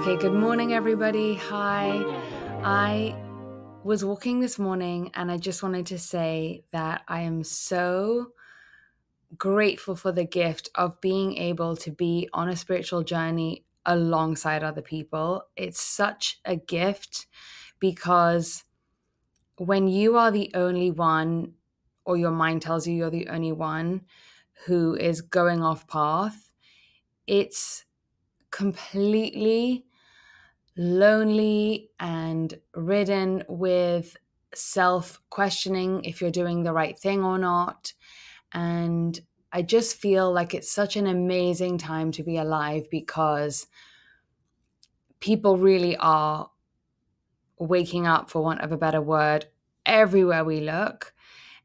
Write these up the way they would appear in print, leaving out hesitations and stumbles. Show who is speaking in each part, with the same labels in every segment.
Speaker 1: Okay, good morning, everybody. Hi. I was walking this morning and I just wanted to say that I am so grateful for the gift of being able to be on a spiritual journey alongside other people. It's such a gift because when you are the only one, or your mind tells you you're the only one who is going off path, it's completely lonely and ridden with self questioning if you're doing the right thing or not. And I just feel like it's such an amazing time to be alive because people really are waking up, for want of a better word, everywhere we look.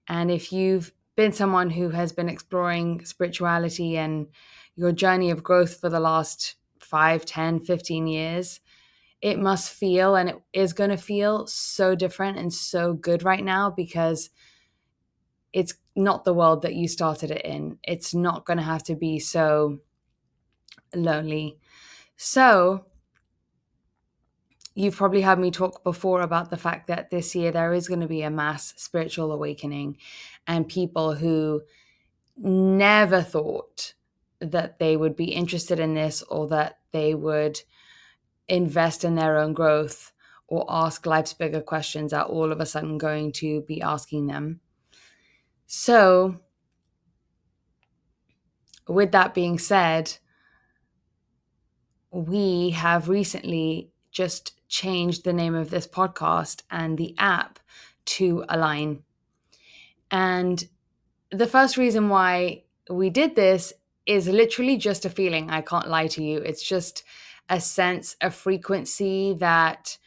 Speaker 1: And if you've been someone who has been exploring spirituality and your journey of growth for the last 5, 10, 15 years, it must feel, and it is going to feel so different and so good right now because it's not the world that you started it in. It's not going to have to be so lonely. So, you've probably heard me talk before about the fact that this year there is going to be a mass spiritual awakening, and people who never thought that they would be interested in this or that they would invest in their own growth or ask life's bigger questions are all of a sudden going to be asking them. So, with that being said, we have recently just changed the name of this podcast and the app to Align. And the first reason why we did this is literally just a feeling. I can't lie to you. It's just a sense of frequency that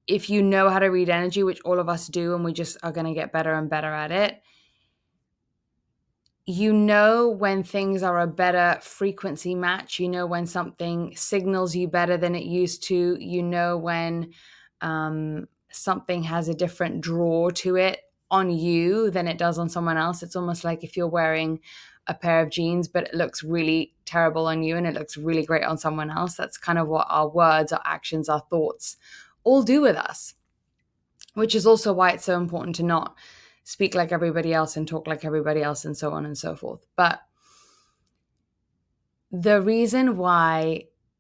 Speaker 1: if you know how to read energy, which all of us do, and we just are going to get better and better at it, you know when things are a better frequency match. You know when something signals you better than it used to. You know when something has a different draw to it on you than it does on someone else. It's almost like if you're wearing a pair of jeans, but it looks really terrible on you and it looks really great on someone else. That's kind of what our words, our actions, our thoughts all do with us, which is also why it's so important to not speak like everybody else and talk like everybody else and so on and so forth. But the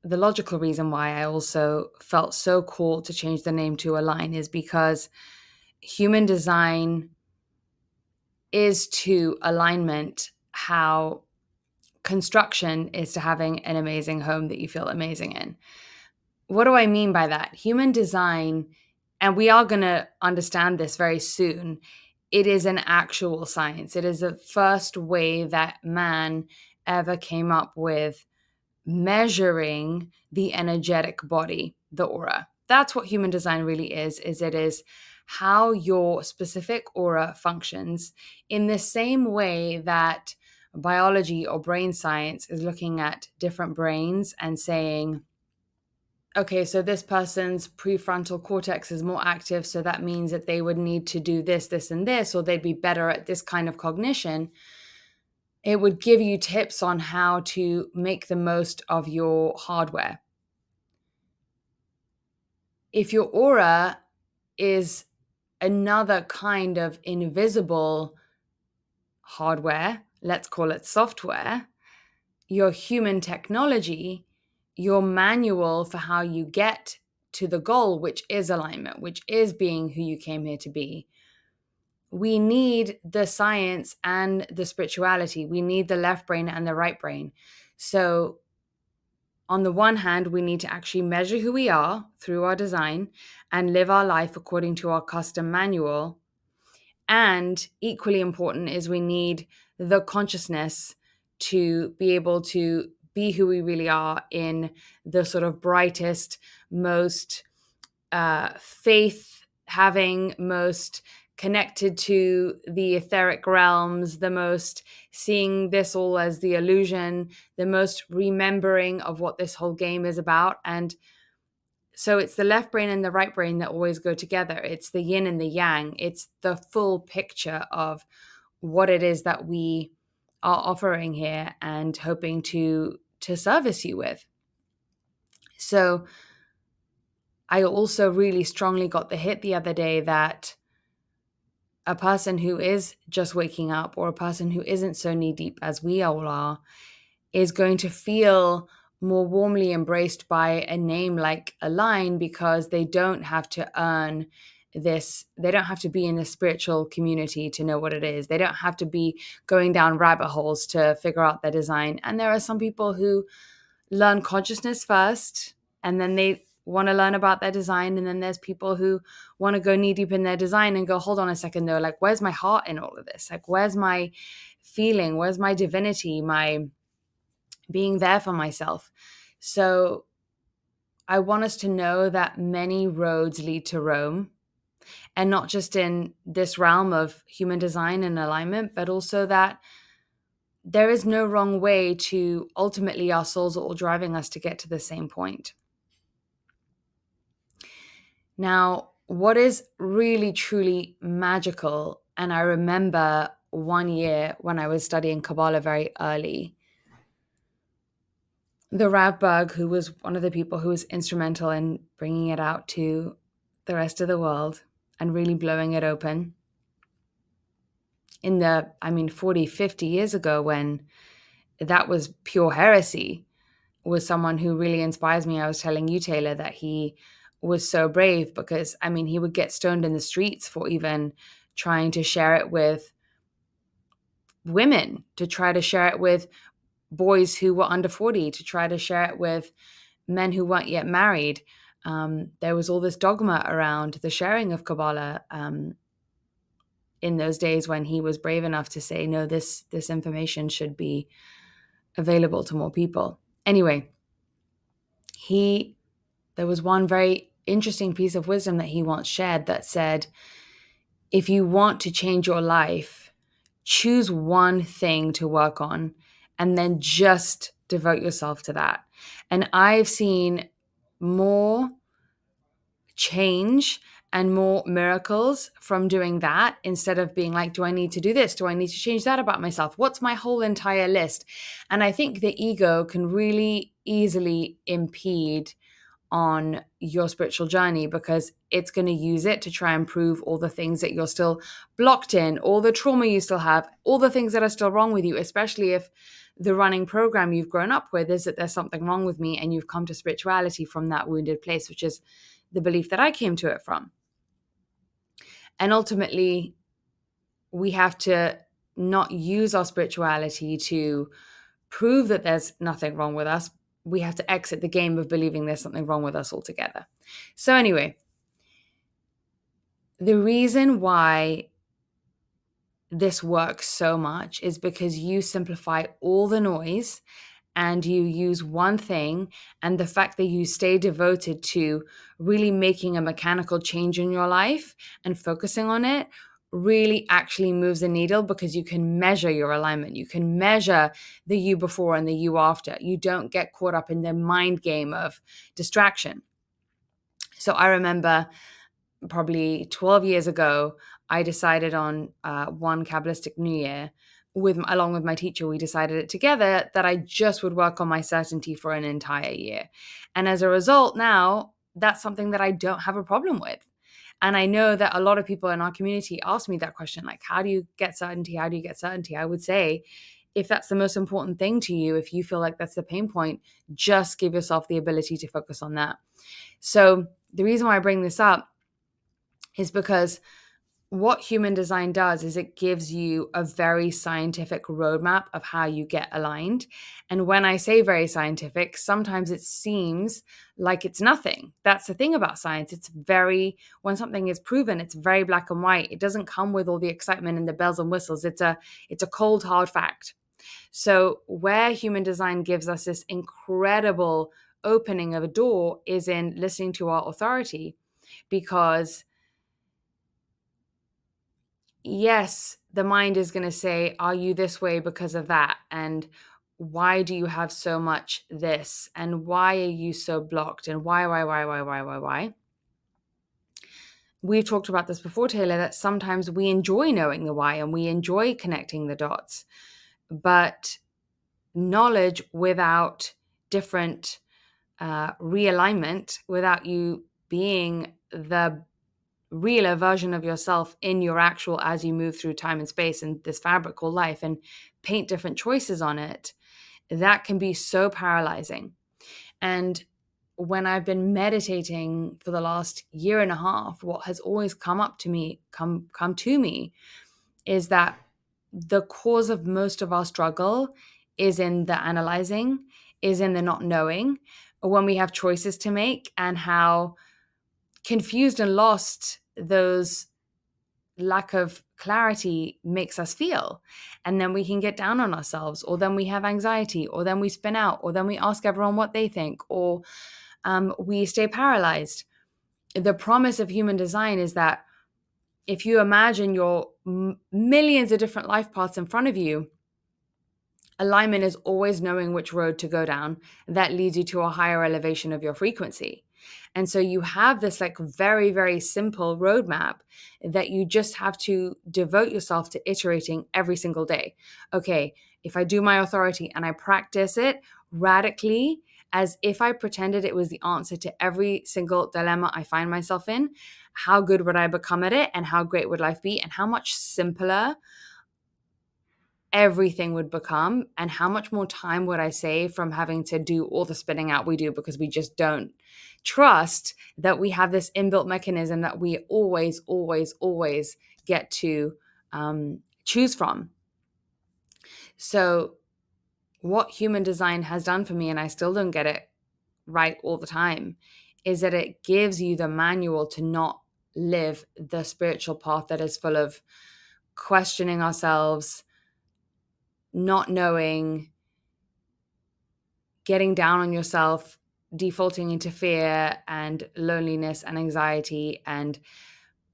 Speaker 1: logical reason why I also felt so cool to change the name to Align is because human design is to alignment how construction is to having an amazing home that you feel amazing in. What do I mean by that? Human design, and we are going to understand this very soon, it is an actual science. It is the first way that man ever came up with measuring the energetic body, the aura. That's what human design really is it is how your specific aura functions in the same way that biology or brain science is looking at different brains and saying, okay, so this person's prefrontal cortex is more active, so that means that they would need to do this, this, and this, or they'd be better at this kind of cognition. It would give you tips on how to make the most of your hardware. If your aura is another kind of invisible hardware, let's call it software, your human technology, your manual for how you get to the goal, which is alignment, which is being who you came here to be. We need the science and the spirituality. We need the left brain and the right brain. So on the one hand, we need to actually measure who we are through our design and live our life according to our custom manual. And equally important is we need the consciousness to be able to be who we really are in the sort of brightest, most faith having, most connected to the etheric realms, the most seeing this all as the illusion, the most remembering of what this whole game is about. And so it's the left brain and the right brain that always go together. It's the yin and the yang. It's the full picture of what it is that we are offering here and hoping to service you with. So I also really strongly got the hit the other day that a person who is just waking up, or a person who isn't so knee deep as we all are, is going to feel more warmly embraced by a name like Align, because they don't have to earn this. They don't have to be in a spiritual community to know what it is. They don't have to be going down rabbit holes to figure out their design. And there are some people who learn consciousness first, and then they want to learn about their design. And then there's people who want to go knee deep in their design and go, hold on a second though, like, where's my heart in all of this? Like, where's my feeling? Where's my divinity? My being there for myself. So I want us to know that many roads lead to Rome, and not just in this realm of human design and alignment, but also that there is no wrong way to ultimately, our souls are all driving us to get to the same point. Now, what is really, truly magical, and I remember one year when I was studying Kabbalah very early, the Rav Berg, who was one of the people who was instrumental in bringing it out to the rest of the world and really blowing it open in the, 40, 50 years ago, when that was pure heresy, was someone who really inspires me. I was telling you, Taylor, that he was so brave because, he would get stoned in the streets for even trying to share it with women, to try to share it with boys who were under 40, to try to share it with men who weren't yet married. There was all this dogma around the sharing of Kabbalah in those days, when he was brave enough to say, no, this information should be available to more people. Anyway, there was one very interesting piece of wisdom that he once shared that said, if you want to change your life, choose one thing to work on and then just devote yourself to that. And I've seen more change and more miracles from doing that, instead of being like, do I need to do this? Do I need to change that about myself? What's my whole entire list? And I think the ego can really easily impede on your spiritual journey, because it's going to use it to try and prove all the things that you're still blocked in, all the trauma you still have, all the things that are still wrong with you, especially if the running program you've grown up with is that there's something wrong with me, and you've come to spirituality from that wounded place, which is the belief that I came to it from. And ultimately, we have to not use our spirituality to prove that there's nothing wrong with us. We have to exit the game of believing there's something wrong with us altogether. So anyway, the reason why this works so much is because you simplify all the noise and you use one thing, and the fact that you stay devoted to really making a mechanical change in your life and focusing on it really actually moves the needle, because you can measure your alignment. You can measure the you before and the you after. You don't get caught up in the mind game of distraction. So I remember probably 12 years ago, I decided on one Kabbalistic New Year, along with my teacher, we decided it together that I just would work on my certainty for an entire year. And as a result, now that's something that I don't have a problem with. And I know that a lot of people in our community ask me that question, like, how do you get certainty? How do you get certainty? I would say, if that's the most important thing to you, if you feel like that's the pain point, just give yourself the ability to focus on that. So the reason why I bring this up is because what human design does is it gives you a very scientific roadmap of how you get aligned. And when I say very scientific, sometimes it seems like it's nothing. That's the thing about science. When something is proven, it's very black and white. It doesn't come with all the excitement and the bells and whistles. It's a cold, hard fact. So where human design gives us this incredible opening of a door is in listening to our authority, because yes, the mind is going to say, are you this way because of that? And why do you have so much this? And why are you so blocked? And why? We've talked about this before, Taylor, that sometimes we enjoy knowing the why and we enjoy connecting the dots. But knowledge without different realignment without you being the realer version of yourself in your actual, as you move through time and space and this fabric called life and paint different choices on it, that can be so paralyzing. And when I've been meditating for the last year and a half, what has always come to me is that the cause of most of our struggle is in the analyzing, is in the not knowing, when we have choices to make, and how confused and lost those lack of clarity makes us feel. And then we can get down on ourselves, or then we have anxiety, or then we spin out, or then we ask everyone what they think, or we stay paralyzed. The promise of human design is that if you imagine your millions of different life paths in front of you, alignment is always knowing which road to go down that leads you to a higher elevation of your frequency. And so you have this like very, very simple roadmap that you just have to devote yourself to iterating every single day. Okay, if I do my authority and I practice it radically, as if I pretended it was the answer to every single dilemma I find myself in, how good would I become at it? And how great would life be? And how much simpler everything would become, and how much more time would I save from having to do all the spinning out we do because we just don't trust that we have this inbuilt mechanism that we always, always, always get to choose from. So what human design has done for me, and I still don't get it right all the time, is that it gives you the manual to not live the spiritual path that is full of questioning ourselves, not knowing, getting down on yourself, defaulting into fear and loneliness and anxiety, and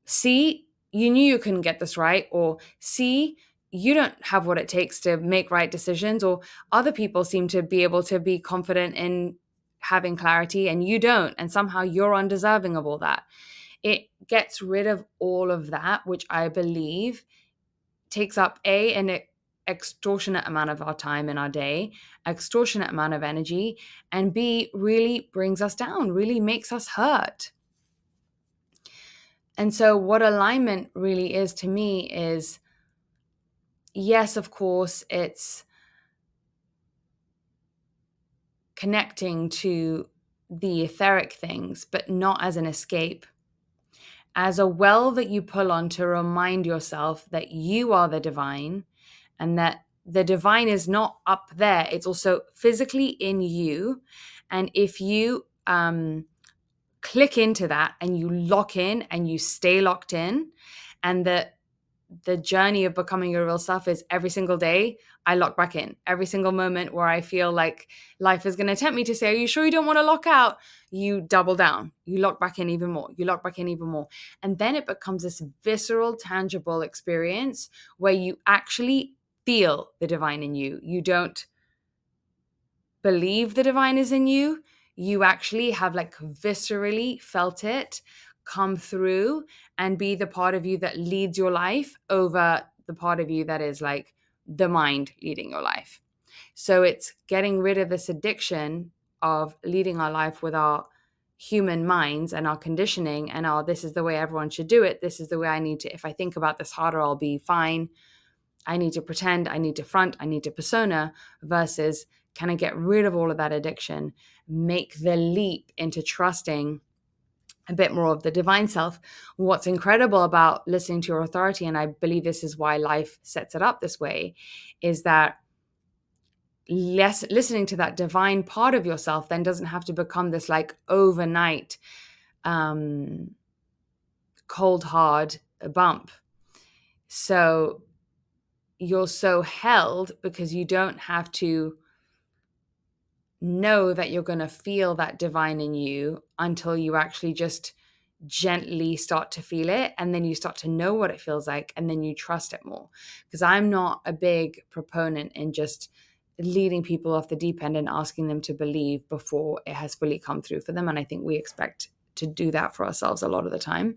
Speaker 1: see, you knew you couldn't get this right, or see, you don't have what it takes to make right decisions, or other people seem to be able to be confident in having clarity and you don't, and somehow you're undeserving of all that. It gets rid of all of that, which I believe takes up an extortionate amount of our time in our day, extortionate amount of energy, and B, really brings us down, really makes us hurt. And so what alignment really is to me is, yes, of course, it's connecting to the etheric things, but not as an escape, as a well that you pull on to remind yourself that you are the divine, and that the divine is not up there, it's also physically in you. And if you click into that and you lock in and you stay locked in, and the journey of becoming your real self is every single day, I lock back in. Every single moment where I feel like life is going to tempt me to say, are you sure you don't want to lock out? You double down. You lock back in even more. You lock back in even more. And then it becomes this visceral, tangible experience where you actually feel the divine in you. You don't believe the divine is in you. You actually have like viscerally felt it come through and be the part of you that leads your life over the part of you that is like the mind leading your life. So it's getting rid of this addiction of leading our life with our human minds and our conditioning and our, this is the way everyone should do it. This is the way I need to, if I think about this harder, I'll be fine. I need to pretend, I need to front, I need to persona, versus can I get rid of all of that addiction, make the leap into trusting a bit more of the divine self. What's incredible about listening to your authority, and I believe this is why life sets it up this way, is that listening to that divine part of yourself then doesn't have to become this like overnight cold hard bump. So you're so held because you don't have to know that you're going to feel that divine in you until you actually just gently start to feel it, and then you start to know what it feels like, and then you trust it more. Because I'm not a big proponent in just leading people off the deep end and asking them to believe before it has fully come through for them, and I think we expect to do that for ourselves a lot of the time.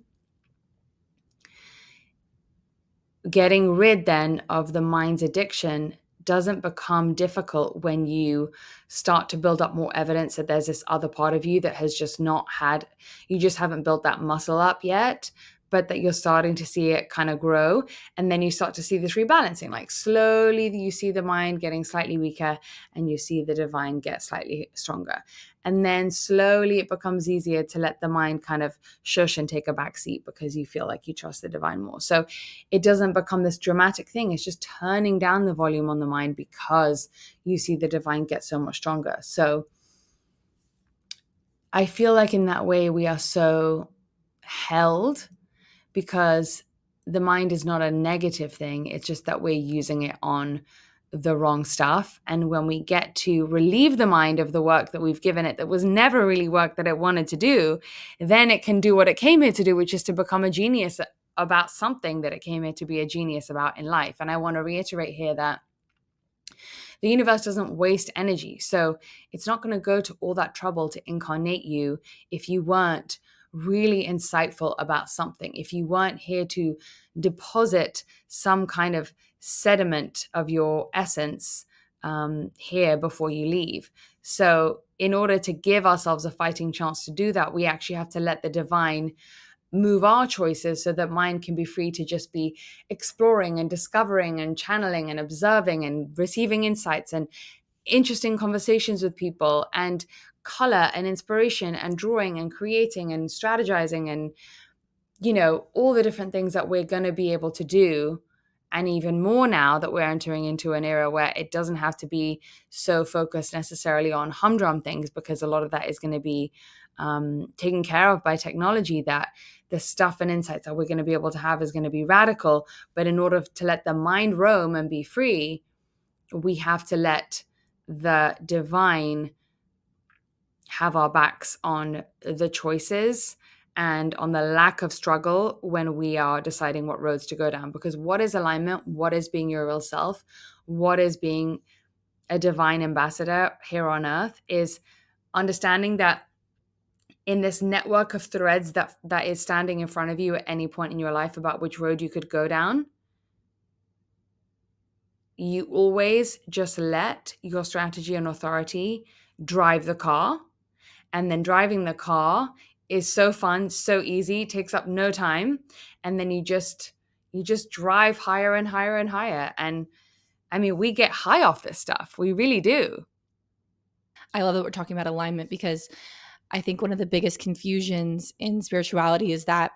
Speaker 1: Getting rid then of the mind's addiction doesn't become difficult when you start to build up more evidence that there's this other part of you that has just not had, you just haven't built that muscle up yet, but that you're starting to see it kind of grow. And then you start to see this rebalancing, like slowly you see the mind getting slightly weaker and you see the divine get slightly stronger. And then slowly it becomes easier to let the mind kind of shush and take a back seat because you feel like you trust the divine more. So it doesn't become this dramatic thing. It's just turning down the volume on the mind because you see the divine get so much stronger. So I feel like in that way we are so held because the mind is not a negative thing. It's just that we're using it on the wrong stuff. And when we get to relieve the mind of the work that we've given it that was never really work that it wanted to do, then it can do what it came here to do, which is to become a genius about something that it came here to be a genius about in life. And I want to reiterate here that the universe doesn't waste energy. So it's not going to go to all that trouble to incarnate you if you weren't really insightful about something, if you weren't here to deposit some kind of sediment of your essence here before you leave. So in order to give ourselves a fighting chance to do that, we actually have to let the divine move our choices so that mind can be free to just be exploring and discovering and channeling and observing and receiving insights and interesting conversations with people and color and inspiration and drawing and creating and strategizing and, you know, all the different things that we're going to be able to do. And even more now that we're entering into an era where it doesn't have to be so focused necessarily on humdrum things, because a lot of that is going to be taken care of by technology, that the stuff and insights that we're going to be able to have is going to be radical. But in order to let the mind roam and be free, we have to let the divine have our backs on the choices and on the lack of struggle when we are deciding what roads to go down. Because what is alignment? What is being your real self? What is being a divine ambassador here on earth? Is understanding that in this network of threads that is standing in front of you at any point in your life about which road you could go down, you always just let your strategy and authority drive the car. And then driving the car is so fun, so easy, takes up no time. And then you just drive higher and higher and higher. And I mean, we get high off this stuff. We really do.
Speaker 2: I love that we're talking about alignment, because I think one of the biggest confusions in spirituality is that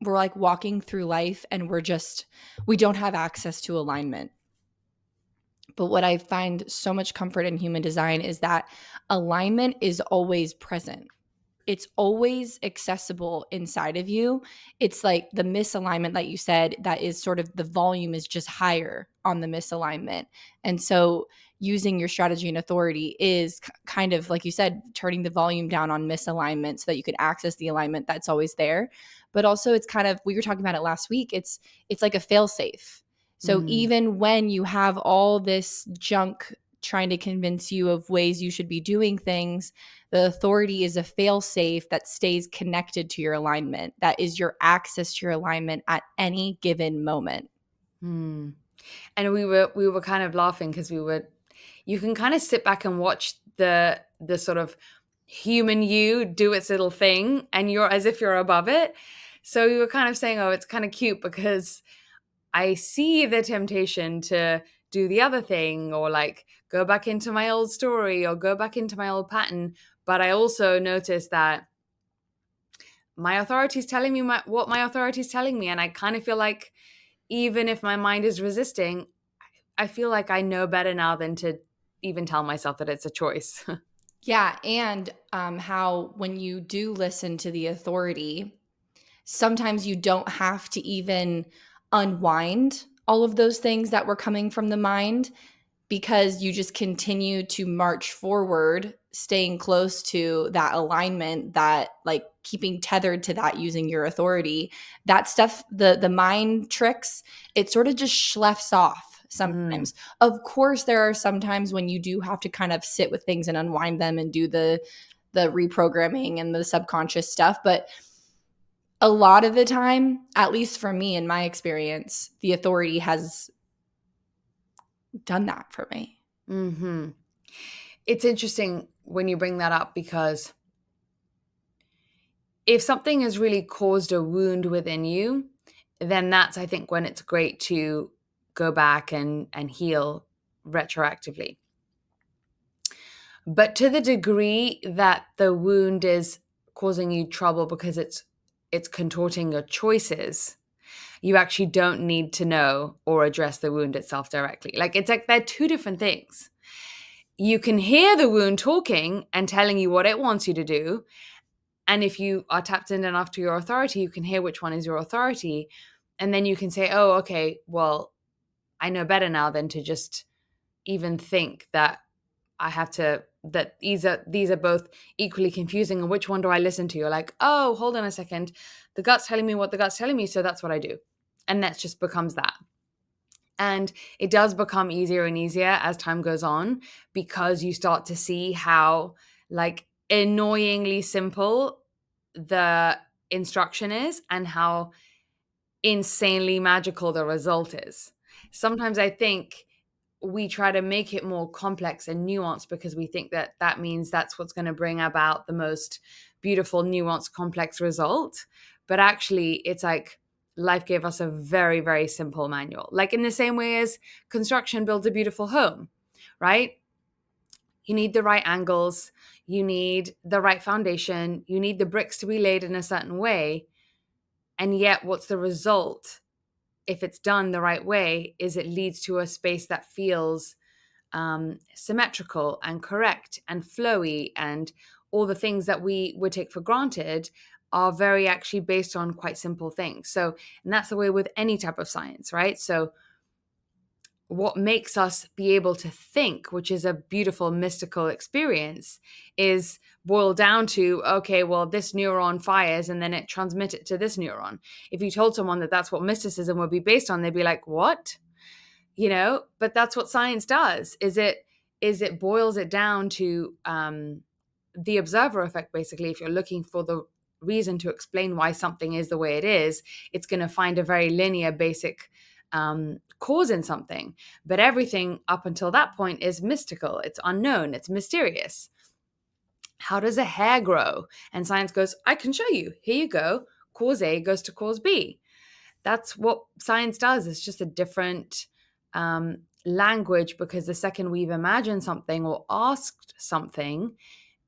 Speaker 2: we're like walking through life and we don't have access to alignment. But what I find so much comfort in human design is that alignment is always present. It's always accessible inside of you. It's like the misalignment that you said, that is sort of the volume is just higher on the misalignment. And so using your strategy and authority is kind of, like you said, turning the volume down on misalignment so that you can access the alignment that's always there. But also it's kind of, we were talking about it last week, it's like a fail safe. So even when you have all this junk trying to convince you of ways you should be doing things, the authority is a fail safe that stays connected to your alignment. That is your access to your alignment at any given moment.
Speaker 1: And we were kind of laughing because you can kind of sit back and watch the sort of human you do its little thing and you're as if you're above it. So we were kind of saying, oh, it's kind of cute because I see the temptation to do the other thing or like go back into my old story or go back into my old pattern. But I also notice that my authority is telling me what my authority is telling me. And I kind of feel like even if my mind is resisting, I feel like I know better now than to even tell myself that it's a choice.
Speaker 2: Yeah. And how when you do listen to the authority, sometimes you don't have to even unwind all of those things that were coming from the mind, because you just continue to march forward, staying close to that alignment, that like keeping tethered to that, using your authority. That stuff, the mind tricks, it sort of just schleps off sometimes. Of course, there are some times when you do have to kind of sit with things and unwind them and do the reprogramming and the subconscious stuff. But a lot of the time, at least for me in my experience, the authority has done that for me.
Speaker 1: Mm-hmm. It's interesting when you bring that up, because if something has really caused a wound within you, then that's, I think, when it's great to go back and heal retroactively. But to the degree that the wound is causing you trouble because it's contorting your choices, you actually don't need to know or address the wound itself directly. Like, it's like they're two different things. You can hear the wound talking and telling you what it wants you to do. And if you are tapped in enough to your authority, you can hear which one is your authority. And then you can say, oh, okay, well, I know better now than to just even think that I have to, that these are both equally confusing. And which one do I listen to? You're like, oh, hold on a second. The gut's telling me what the gut's telling me. So that's what I do. And that just becomes that. And it does become easier and easier as time goes on, because you start to see how, like, annoyingly simple the instruction is and how insanely magical the result is. Sometimes I think we try to make it more complex and nuanced because we think that that means that's what's going to bring about the most beautiful, nuanced, complex result. But actually, it's like life gave us a very, very simple manual. Like, in the same way as construction builds a beautiful home, right? You need the right angles, you need the right foundation, you need the bricks to be laid in a certain way. And yet, what's the result? If it's done the right way, is it leads to a space that feels symmetrical and correct and flowy, and all the things that we would take for granted are very actually based on quite simple things. So, and that's the way with any type of science, right? So what makes us be able to think, which is a beautiful mystical experience, is boiled down to, okay, well, this neuron fires and then it transmits it to this neuron. If you told someone that that's what mysticism would be based on, they'd be like, what? But that's what science does. Is it boils it down to the observer effect. Basically, if you're looking for the reason to explain why something is the way it is, it's going to find a very linear, basic cause in something. But everything up until that point is mystical, it's unknown, it's mysterious. How does a hair grow? And science goes, I can show you, here you go, cause A goes to cause B. That's what science does. It's just a different language, because the second we've imagined something or asked something,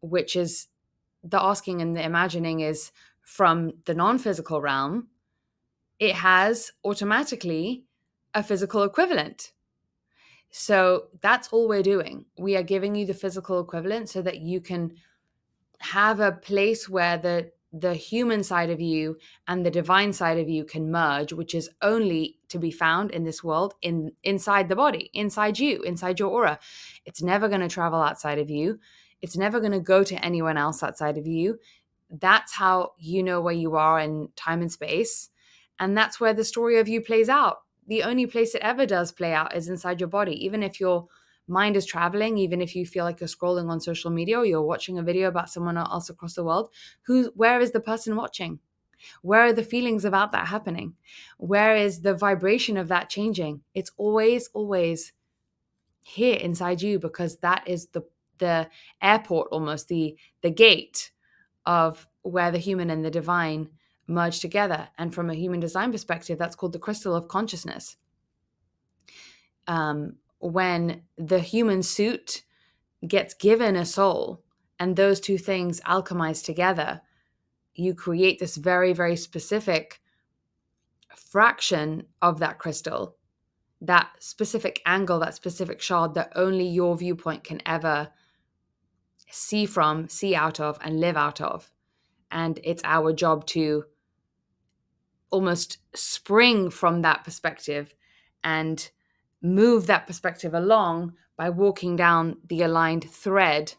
Speaker 1: which is the asking and the imagining is from the non-physical realm, it has automatically a physical equivalent. So that's all we're doing. We are giving you the physical equivalent so that you can have a place where the human side of you and the divine side of you can merge, which is only to be found in this world, inside the body, inside you, inside your aura. It's never going to travel outside of you. It's never going to go to anyone else outside of you. That's how you know where you are in time and space. And that's where the story of you plays out. The only place it ever does play out is inside your body. Even if your mind is traveling, even if you feel like you're scrolling on social media or you're watching a video about someone else across the world, where is the person watching? Where are the feelings about that happening? Where is the vibration of that changing? It's always, always here inside you, because that is the airport, almost the gate of where the human and the divine merge together. And from a human design perspective, that's called the crystal of consciousness. When the human suit gets given a soul and those two things alchemize together, you create this very, very specific fraction of that crystal, that specific angle, that specific shard that only your viewpoint can ever see from, see out of, and live out of. And it's our job to almost spring from that perspective and move that perspective along by walking down the aligned thread,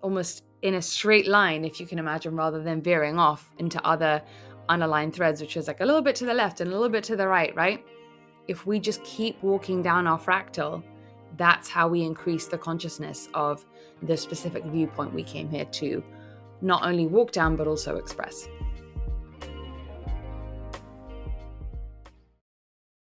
Speaker 1: almost in a straight line, if you can imagine, rather than veering off into other unaligned threads, which is like a little bit to the left and a little bit to the right, right? If we just keep walking down our fractal, that's how we increase the consciousness of the specific viewpoint we came here to not only walk down, but also express.